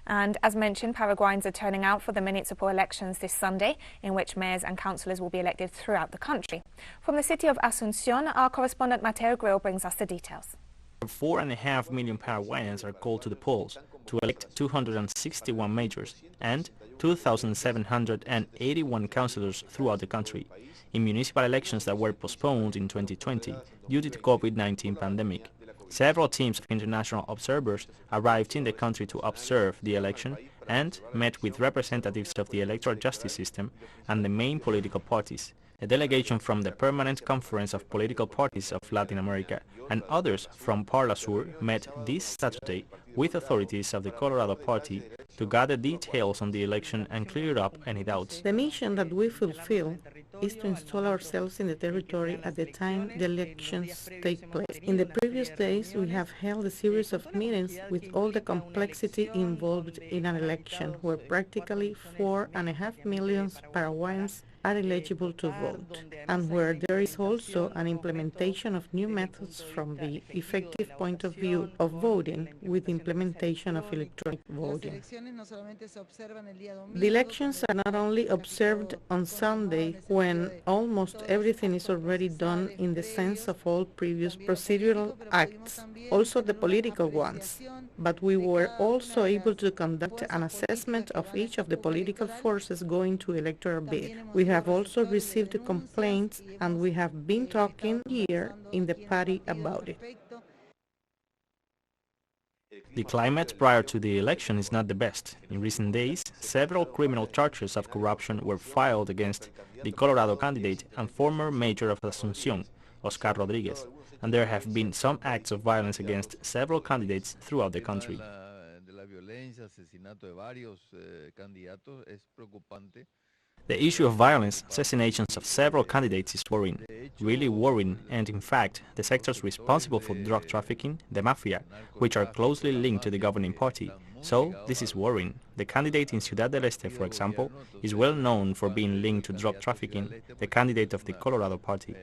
And as mentioned, Paraguayans are turning out for the municipal elections this Sunday, in which mayors and councillors will be elected throughout the country. From the city of Asunción, our correspondent Mateo Grill brings us the details. 4.5 million Paraguayans are called to the polls to elect 261 mayors and 2,781 councillors throughout the country in municipal elections that were postponed in 2020 due to the COVID-19 pandemic. Several teams of international observers arrived in the country to observe the election and met with representatives of the electoral justice system and the main political parties. A delegation from the Permanent Conference of Political Parties of Latin America and others from teleSUR met this Saturday with authorities of the Colorado Party to gather details on the election and clear up any doubts. The mission that we fulfill is to install ourselves in the territory at the time the elections take place. In the previous days, we have held a series of meetings with all the complexity involved in an election, where practically 4.5 million Paraguayans are eligible to vote, and where there is also an implementation of new methods from the effective point of view of voting with implementation of electronic voting. The elections are not only observed on Sunday, when almost everything is already done in the sense of all previous procedural acts, also the political ones, but we were also able to conduct an assessment of each of the political forces going to electoral bid. We have also received complaints, and we have been talking here in the party about it. The climate prior to the election is not the best. In recent days, several criminal charges of corruption were filed against the Colorado candidate and former mayor of Asunción, Oscar Rodriguez, and there have been some acts of violence against several candidates throughout the country. The issue of violence, assassinations of several candidates is worrying, really worrying, and in fact, the sectors responsible for drug trafficking, the mafia, which are closely linked to the governing party. So, this is worrying. The candidate in Ciudad del Este, for example, is well known for being linked to drug trafficking, the candidate of the Colorado party.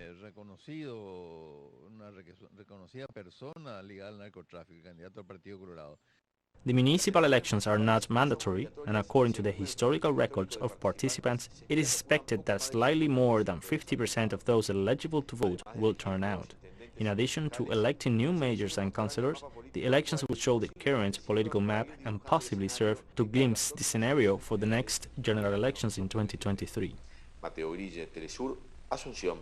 The municipal elections are not mandatory, and according to the historical records of participants, it is expected that slightly more than 50% of those eligible to vote will turn out. In addition to electing new mayors and councillors, the elections will show the current political map and possibly serve to glimpse the scenario for the next general elections in 2023. Mateo Grille, teleSUR, Asunción.